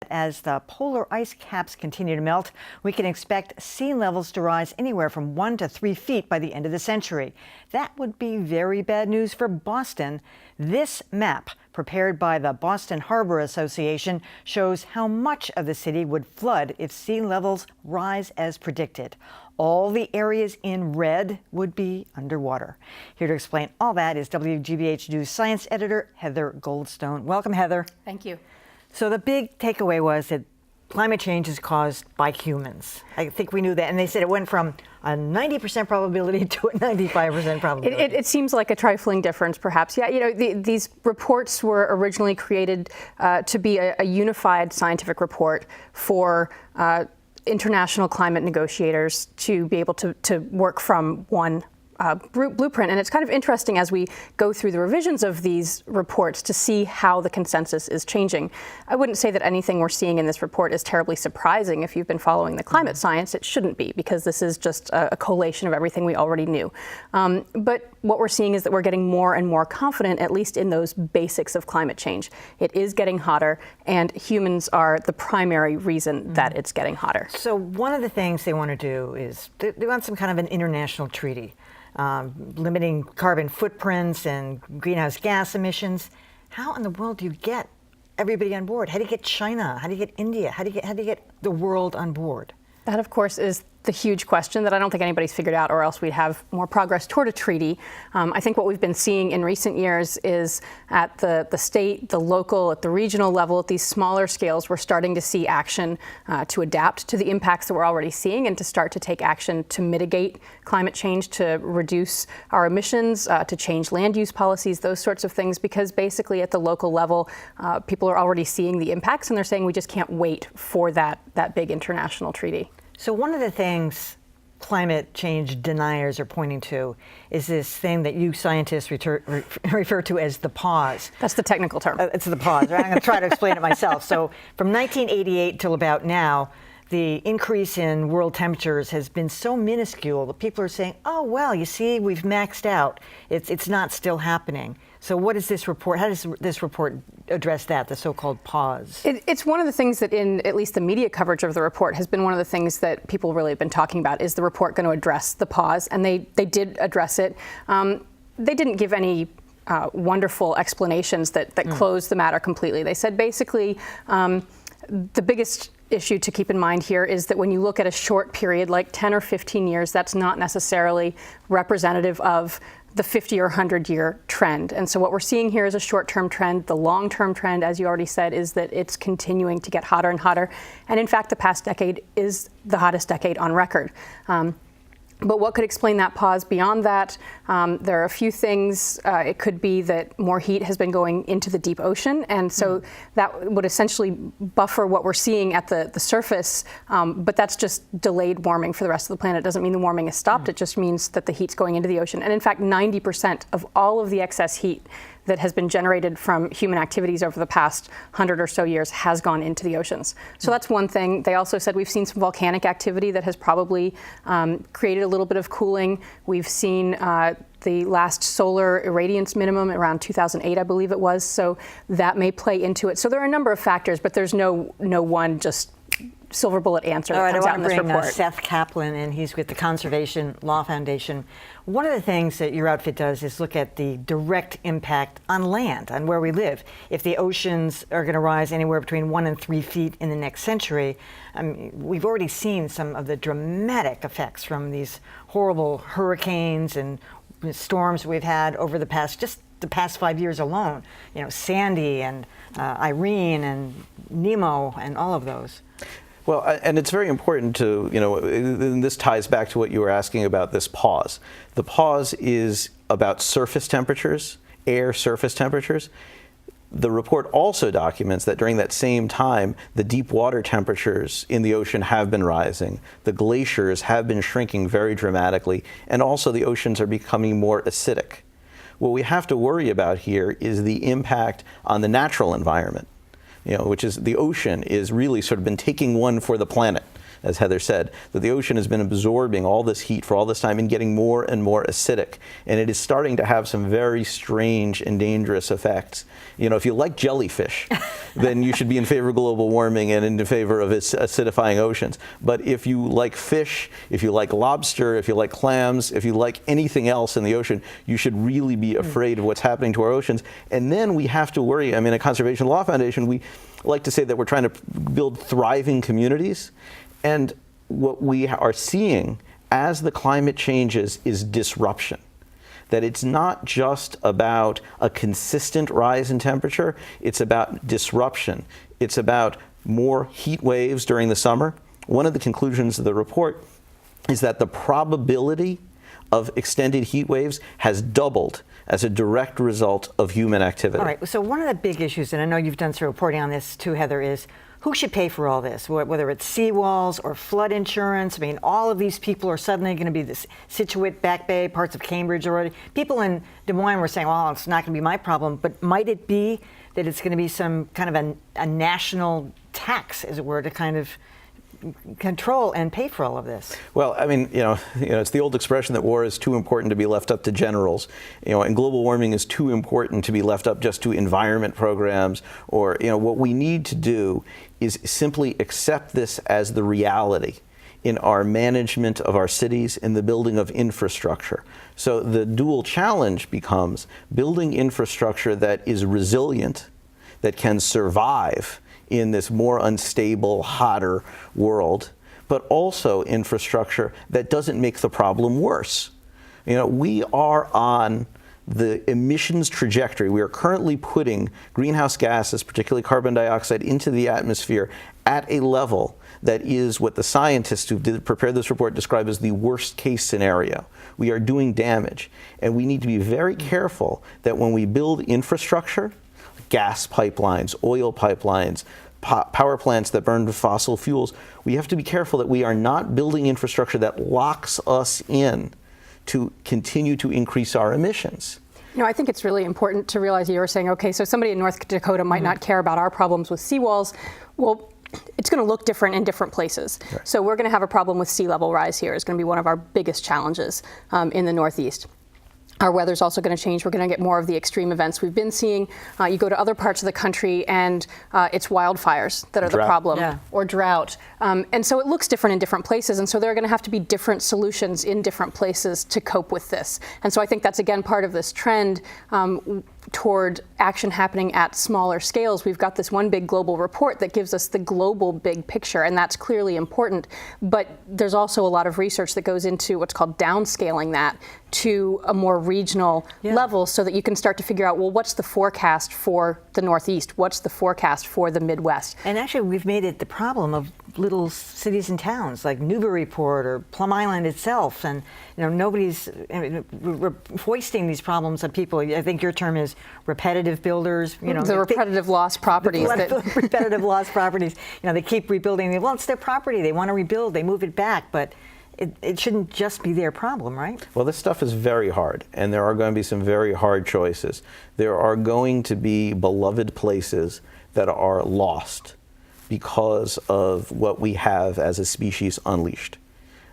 As the polar ice caps continue to melt, we can expect sea levels to rise anywhere from 1 to 3 feet by the end of the century. That would be very bad news for Boston. This map, prepared by the Boston Harbor Association, shows how much of the city would flood if sea levels rise as predicted. All the areas in red would be underwater. Here to explain all that is WGBH News science editor Heather Goldstone. Welcome, Heather. Thank you. So the big takeaway was that climate change is caused by humans. I think we knew that. And they said it went from a 90% probability to a 95% probability. It seems like a trifling difference, perhaps. Yeah, you know, these reports were originally created to be a unified scientific report for international climate negotiators to be able to work from one blueprint. And it's kind of interesting as we go through the revisions of these reports to see how the consensus is changing. I wouldn't say that anything we're seeing in this report is terribly surprising. If you've been following the climate science, it shouldn't be, because this is just a collation of everything we already knew. But what we're seeing is that we're getting more and more confident, at least in those basics of climate change. It is getting hotter, and humans are the primary reason that it's getting hotter. So one of the things they want to do is they want some kind of an international treaty. Limiting carbon footprints and greenhouse gas emissions. How in the world do you get everybody on board? How do you get China? How do you get India? How do you get the world on board? That, of course, is the huge question that I don't think anybody's figured out, or else we'd have more progress toward a treaty. I think what we've been seeing in recent years is at the state, the local, at the regional level, at these smaller scales, we're starting to see action to adapt to the impacts that we're already seeing and to start to take action to mitigate climate change, to reduce our emissions, to change land use policies, those sorts of things, because basically at the local level, people are already seeing the impacts, and they're saying we just can't wait for that big international treaty. So one of the things climate change deniers are pointing to is this thing that you scientists refer to as the pause. That's the technical term. It's the pause, right? I'm going to try to explain it myself. So from 1988 till about now, the increase in world temperatures has been so minuscule that people are saying, oh, well, you see, we've maxed out. It's not still happening. So what is this report? How does this report address that, the so-called pause? It's one of the things that in at least the media coverage of the report has been one of the things that people really have been talking about. Is the report going to address the pause? And they did address it. They didn't give any wonderful explanations that closed the matter completely. They said basically the biggest issue to keep in mind here is that when you look at a short period like 10 or 15 years, that's not necessarily representative of the 50 or 100-year trend. And so what we're seeing here is a short-term trend. The long-term trend, as you already said, is that it's continuing to get hotter and hotter. And in fact, the past decade is the hottest decade on record. But what could explain that pause beyond that? There are a few things. It could be that more heat has been going into the deep ocean, and so that would essentially buffer what we're seeing at the surface, but that's just delayed warming for the rest of the planet. It doesn't mean the warming has stopped. It just means that the heat's going into the ocean. And in fact, 90% of all of the excess heat that has been generated from human activities over the past 100 or so years has gone into the oceans. So that's one thing. They also said we've seen some volcanic activity that has probably created a little bit of cooling. We've seen the last solar irradiance minimum around 2008, I believe it was. So that may play into it. So there are a number of factors, but there's no one just silver bullet answer that comes out in this report. I want to bring Seth Kaplan in. He's with the Conservation Law Foundation. One of the things that your outfit does is look at the direct impact on land, on where we live. If the oceans are going to rise anywhere between 1 and 3 feet in the next century, we've already seen some of the dramatic effects from these horrible hurricanes and storms we've had over the past 5 years alone. You know, Sandy and Irene and Nemo and all of those. Well, and it's very important to, and this ties back to what you were asking about this pause. The pause is about surface temperatures, air surface temperatures. The report also documents that during that same time, the deep water temperatures in the ocean have been rising. The glaciers have been shrinking very dramatically, and also the oceans are becoming more acidic. What we have to worry about here is the impact on the natural environment. Which is the ocean is really sort of been taking one for the planet. as Heather said, that the ocean has been absorbing all this heat for all this time and getting more and more acidic. And it is starting to have some very strange and dangerous effects. You know, if you like jellyfish, then you should be in favor of global warming and in favor of its acidifying oceans. But if you like fish, if you like lobster, if you like clams, if you like anything else in the ocean, you should really be afraid of what's happening to our oceans. And then we have to worry. I mean, at Conservation Law Foundation, we like to say that we're trying to build thriving communities. And what we are seeing as the climate changes is disruption. That it's not just about a consistent rise in temperature, it's about disruption. It's about more heat waves during the summer. One of the conclusions of the report is that the probability of extended heat waves has doubled as a direct result of human activity. All right, so one of the big issues, and I know you've done some reporting on this too, Heather, is who should pay for all this, whether it's seawalls or flood insurance. I mean, all of these people are suddenly going to be this Situate, Back Bay, parts of Cambridge already. People in Des Moines were saying, well, it's not going to be my problem, but might it be that it's going to be some kind of a national tax, as it were, to kind of control and pay for all of this? Well, I mean, it's the old expression that war is too important to be left up to generals, and global warming is too important to be left up just to environment programs. Or, what we need to do is simply accept this as the reality in our management of our cities, in the building of infrastructure. So the dual challenge becomes building infrastructure that is resilient, that can survive in this more unstable, hotter world, but also infrastructure that doesn't make the problem worse. We are on the emissions trajectory. We are currently putting greenhouse gases, particularly carbon dioxide, into the atmosphere at a level that is what the scientists who prepared this report describe as the worst case scenario. We are doing damage, and we need to be very careful that when we build infrastructure, gas pipelines, oil pipelines, power plants that burn fossil fuels, we have to be careful that we are not building infrastructure that locks us in to continue to increase our emissions. I think it's really important to realize you were saying, okay, so somebody in North Dakota might not care about our problems with seawalls. Well, it's going to look different in different places. Right. So we're going to have a problem with sea level rise here. It's going to be one of our biggest challenges in the Northeast. Our weather's also going to change. We're going to get more of the extreme events we've been seeing. You go to other parts of the country and it's wildfires that are the problem, or drought. And so it looks different in different places. And so there are going to have to be different solutions in different places to cope with this. And so I think that's, again, part of this trend toward action happening at smaller scales. We've got this one big global report that gives us the global big picture, and that's clearly important. But there's also a lot of research that goes into what's called downscaling that to a more regional level, so that you can start to figure out, well, what's the forecast for the Northeast? What's the forecast for the Midwest? And actually, we've made it the problem of little cities and towns like Newburyport or Plum Island itself, and nobody's we're foisting these problems on people. I think your term is repetitive builders. The repetitive lost properties. Repetitive lost properties. They keep rebuilding. Well, it's their property. They want to rebuild. They move it back, but it shouldn't just be their problem, right? Well, this stuff is very hard, and there are going to be some very hard choices. There are going to be beloved places that are lost because of what we have as a species unleashed.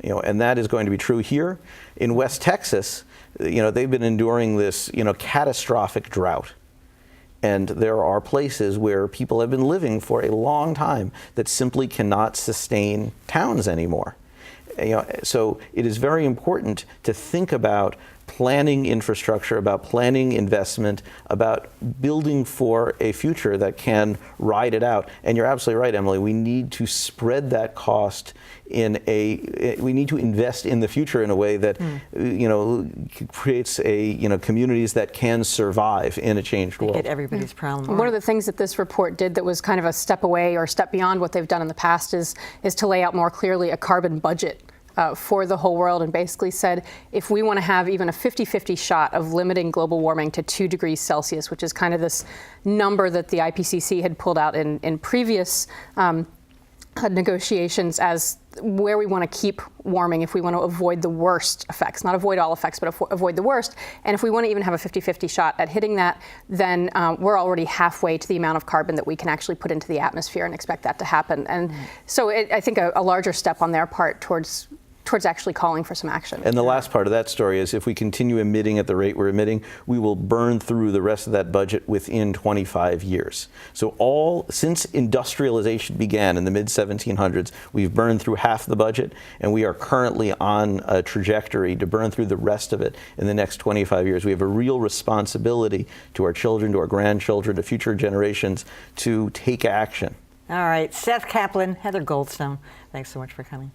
And that is going to be true here. In West Texas, they've been enduring this, catastrophic drought. And there are places where people have been living for a long time that simply cannot sustain towns anymore. So it is very important to think about planning infrastructure, about planning investment, about building for a future that can ride it out. And you're absolutely right, Emily. We need to spread that cost we need to invest in the future in a way that, creates communities that can survive in a changed world. Get everybody's problem. One of the things that this report did that was kind of a step away or step beyond what they've done in the past is to lay out more clearly a carbon budget for the whole world, and basically said, if we want to have even a 50-50 shot of limiting global warming to 2 degrees Celsius, which is kind of this number that the IPCC had pulled out in previous negotiations as where we want to keep warming if we want to avoid the worst effects, not avoid all effects, but avoid the worst. And if we want to even have a 50-50 shot at hitting that, then we're already halfway to the amount of carbon that we can actually put into the atmosphere and expect that to happen. And so I think a larger step on their part towards actually calling for some action. And the last part of that story is if we continue emitting at the rate we're emitting, we will burn through the rest of that budget within 25 years. So since industrialization began in the mid-1700s, we've burned through half the budget, and we are currently on a trajectory to burn through the rest of it in the next 25 years. We have a real responsibility to our children, to our grandchildren, to future generations to take action. All right, Seth Kaplan, Heather Goldstone, thanks so much for coming.